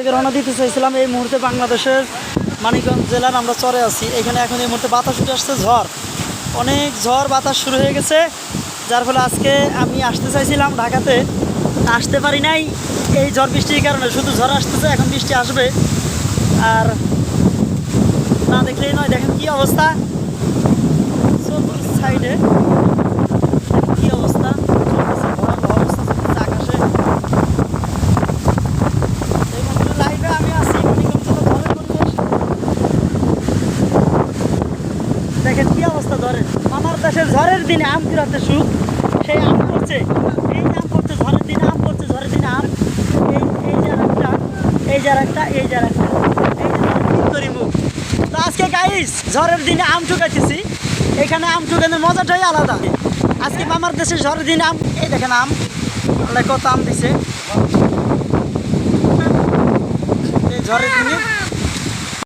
থেকে রওনা দিতে চাইছিলাম। এই মুহূর্তে বাংলাদেশের মানিকগঞ্জ জেলার আমরা চরে আছি। এখানে এখন এই মুহূর্তে বাতাস উঠে আসছে, ঝড়, অনেক ঝড় বাতাস শুরু হয়ে গেছে, যার ফলে আজকে আমি আসতে চাইছিলাম ঢাকাতে, আসতে পারি নাই এই ঝড় বৃষ্টির কারণে। শুধু ঝড় আসতেছে, এখন বৃষ্টি আসবে। আর না দেখলেই নয়, দেখেন কি অবস্থা চতুর সাইডে, কি অবস্থা চলতেছে, ভয়াবহ অবস্থা চলতেছে আকাশে। এই মাত্র লাইভে আমি আছি মানিকগঞ্জ জেলা ঝড়ের পরিবেশ। দেখেন কি অবস্থা ঝড়ের। আমার দেশের ঝড়ের দিনে আম কুড়াতে সুখ, সেই আম পড়ছে, এই আম পড়ছে ঝড়ের দিনে, আম পড়ছে ঝড়ের দিনে আম। এই যে একটা, এই যে একটা, এই যে একটা, এই যে তরি মুখ। তো আজকে গাইস ঝড়ের দিনে আম ঠুকাইতেছি। এখানে আম ঠুকানোর মজাটাই আলাদা। আজকে আমার দেশে ঝড়ের দিনে আম, এই দেখেন আম, আল্লাহ কত আম দিছে এই ঝড়ের দিনে।